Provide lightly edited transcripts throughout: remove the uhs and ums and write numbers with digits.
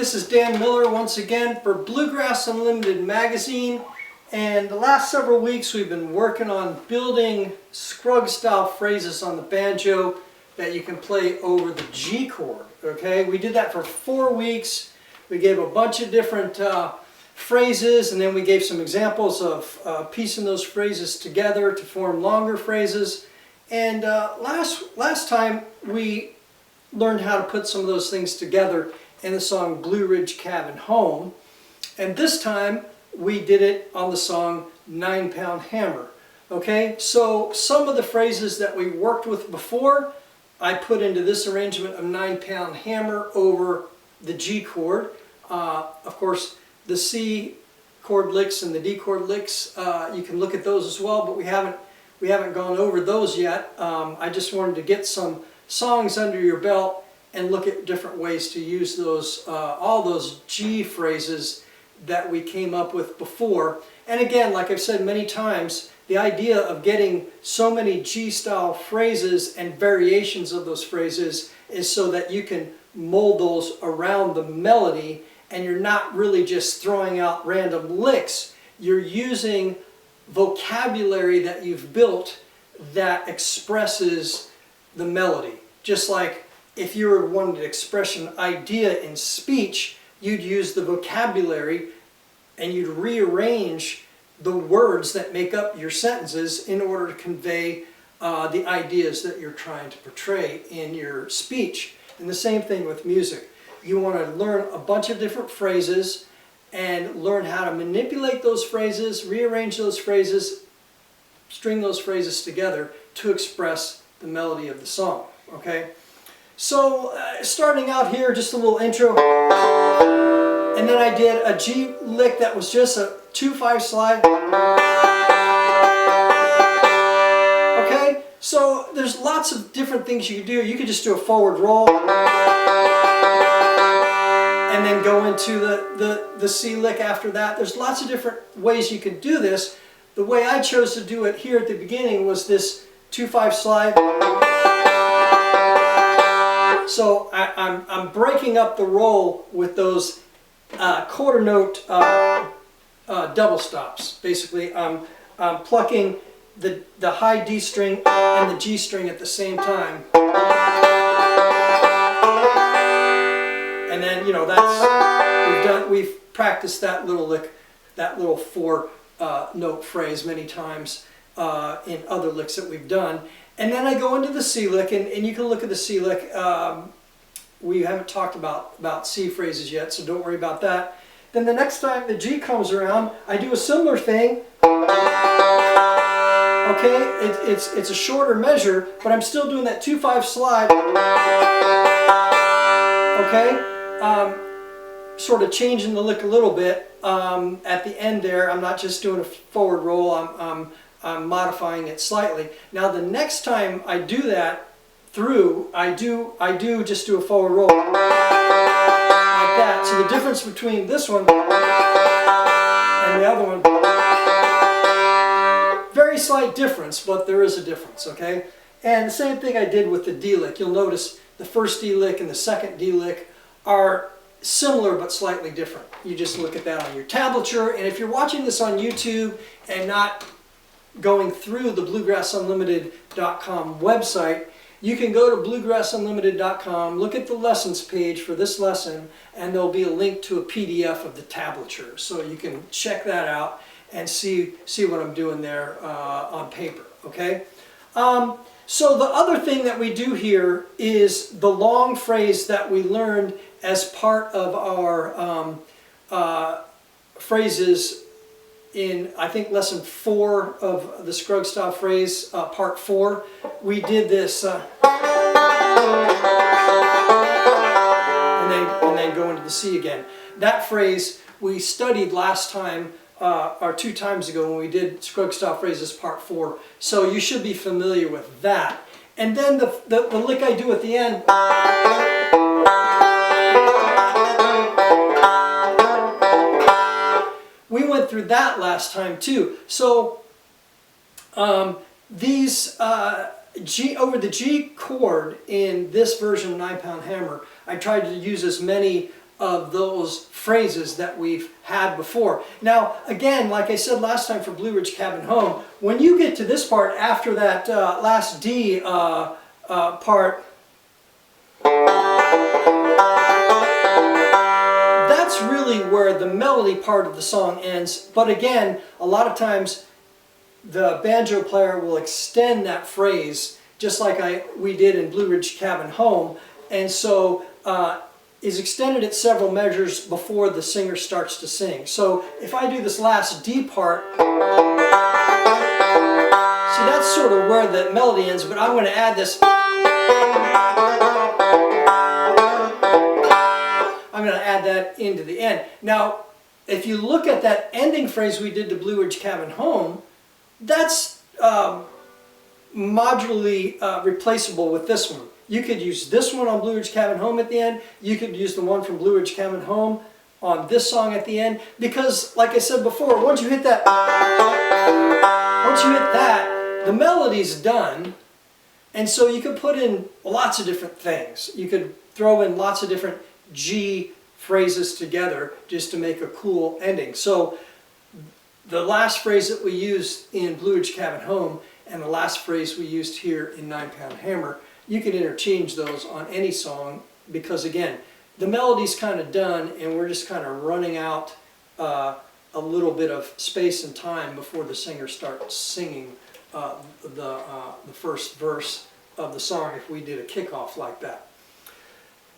this is Dan Miller once again for Bluegrass Unlimited magazine, and the last several weeks we've been working on building Scruggs style phrases on the banjo that you can play over the G chord. Okay, we did that for 4 weeks. We gave a bunch of different phrases, and then we gave some examples of piecing those phrases together to form longer phrases. And last time we learned how to put some of those things together in the song Blue Ridge Cabin Home, and this time we did it on the song 9-Pound Hammer. Okay, so some of the phrases that we worked with before I put into this arrangement of 9-Pound Hammer over the G chord. Of course, the C chord licks and the D chord licks, you can look at those as well, but we haven't gone over those yet. I just wanted to get some songs under your belt and look at different ways to use those, all those G phrases that we came up with before. And again, like I've said many times, the idea of getting so many G-style phrases and variations of those phrases is so that you can mold those around the melody, and you're not really just throwing out random licks. You're using vocabulary that you've built that expresses the melody. Just like if you were wanting to express an idea in speech, you'd use the vocabulary and you'd rearrange the words that make up your sentences in order to convey the ideas that you're trying to portray in your speech. And the same thing with music. You want to learn a bunch of different phrases and learn how to manipulate those phrases, rearrange those phrases, string those phrases together to express the melody of the song. Okay? So starting out here, just a little intro, and then I did a G lick that was just a 2/5 slide. Okay, so there's lots of different things you can do. You could just do a forward roll and then go into the C lick after that. There's lots of different ways you can do this. The way I chose to do it here at the beginning was this 2/5 slide. So I'm breaking up the roll with those quarter note double stops. Basically, I'm plucking the high D string and the G string at the same time. And then, you know, we've practiced that little lick, that little 4-note phrase many times in other licks that we've done. And then I go into the C lick, and you can look at the C lick. We haven't talked about C phrases yet, so don't worry about that. Then the next time the G comes around, I do a similar thing. Okay, it's a shorter measure, but I'm still doing that 2/5 slide. Okay, sort of changing the lick a little bit at the end there. I'm not just doing a forward roll. I'm modifying it slightly. Now the next time I do that through, I do just do a forward roll like that. So the difference between this one and the other one, very slight difference, but there is a difference, okay? And the same thing I did with the D lick. You'll notice the first D lick and the second D lick are similar but slightly different. You just look at that on your tablature, and if you're watching this on YouTube and not going through the bluegrassunlimited.com website, you can go to bluegrassunlimited.com, look at the lessons page for this lesson, and there'll be a link to a PDF of the tablature. So you can check that out and see what I'm doing there on paper, okay? So the other thing that we do here is the long phrase that we learned as part of our phrases in, I think, lesson 4 of the Scruggs style phrase, part 4. We did this, and then go into the C again. That phrase we studied last time, or 2 times ago when we did Scruggs style phrases part 4. So you should be familiar with that. And then the lick I do at the end. We went through that last time too. So these over the G chord in this version of 9-Pound Hammer, I tried to use as many of those phrases that we've had before. Now, again, like I said last time for Blue Ridge Cabin Home, when you get to this part after that last D part, that's really where the melody part of the song ends. But again, a lot of times the banjo player will extend that phrase just like we did in Blue Ridge Cabin Home, and so is extended at several measures before the singer starts to sing. So if I do this last D part, see, that's sort of where the melody ends, but I'm going to add this. I'm going to add that into the end. Now, if you look at that ending phrase we did to Blue Ridge Cabin Home, that's modularly replaceable with this one. You could use this one on Blue Ridge Cabin Home at the end. You could use the one from Blue Ridge Cabin Home on this song at the end, because like I said before, once you hit that, the melody's done, and so you could put in lots of different things. You could throw in lots of different G phrases together just to make a cool ending. So the last phrase that we used in Blue Ridge Cabin Home and the last phrase we used here in 9-Pound Hammer, you can interchange those on any song, because again, the melody's kind of done and we're just kind of running out a little bit of space and time before the singer starts singing the first verse of the song if we did a kickoff like that.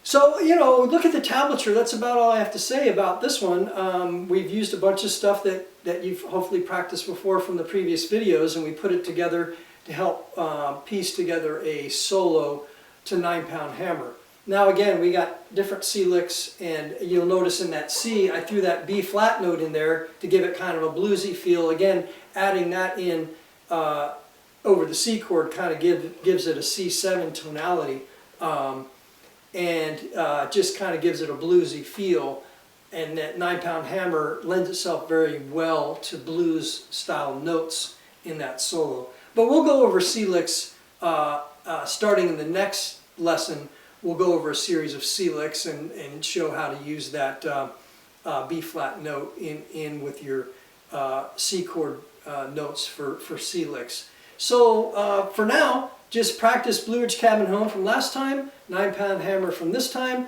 So, you know, look at the tablature. That's about all I have to say about this one. We've used a bunch of stuff that you've hopefully practiced before from the previous videos, and we put it together to help piece together a solo to 9-Pound Hammer. Now again, we got different C licks, and you'll notice in that C, I threw that B flat note in there to give it kind of a bluesy feel. Again, adding that in over the C chord kind of gives it a C7 tonality. And just kind of gives it a bluesy feel, and that 9-Pound Hammer lends itself very well to blues style notes in that solo. But we'll go over C licks starting in the next lesson. We'll go over a series of C licks and show how to use that B flat note in with your C chord notes for C licks. So for now, just practice Blue Ridge Cabin Home from last time, 9-Pound Hammer from this time.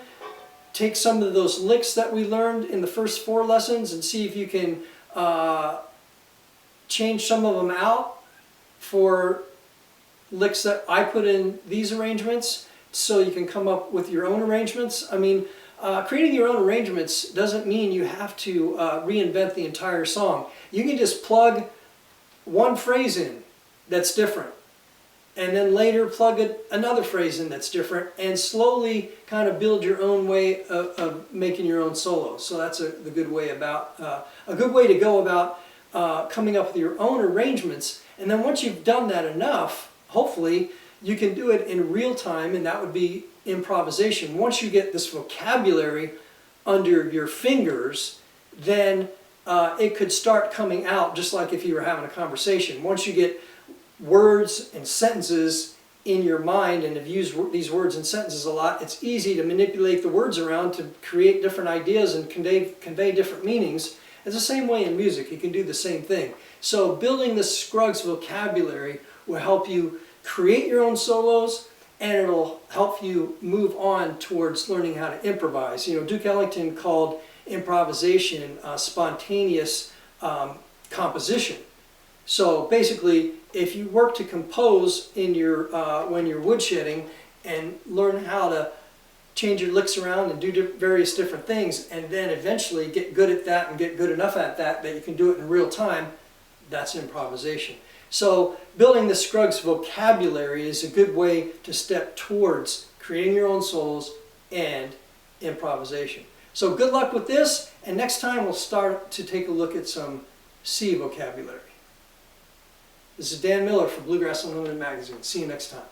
Take some of those licks that we learned in the first 4 lessons and see if you can change some of them out for licks that I put in these arrangements, so you can come up with your own arrangements. I mean, creating your own arrangements doesn't mean you have to reinvent the entire song. You can just plug one phrase in that's different, and then later plug another phrase in that's different, and slowly kind of build your own way of making your own solo. So that's the good way about a good way to go about coming up with your own arrangements. And then once you've done that enough, hopefully you can do it in real time, and that would be improvisation. Once you get this vocabulary under your fingers, then it could start coming out just like if you were having a conversation. Once you get words and sentences in your mind and have used these words and sentences a lot, it's easy to manipulate the words around to create different ideas and convey different meanings. It's the same way in music. You can do the same thing. So building the Scruggs vocabulary will help you create your own solos, and it'll help you move on towards learning how to improvise. You know, Duke Ellington called improvisation spontaneous composition. So basically, if you work to compose in your when you're woodshedding and learn how to change your licks around and do various different things, and then eventually get good at that and get good enough at that you can do it in real time, that's improvisation. So building the Scruggs vocabulary is a good way to step towards creating your own solos and improvisation. So good luck with this, and next time we'll start to take a look at some C vocabulary. This is Dan Miller for Bluegrass Unlimited Magazine. See you next time.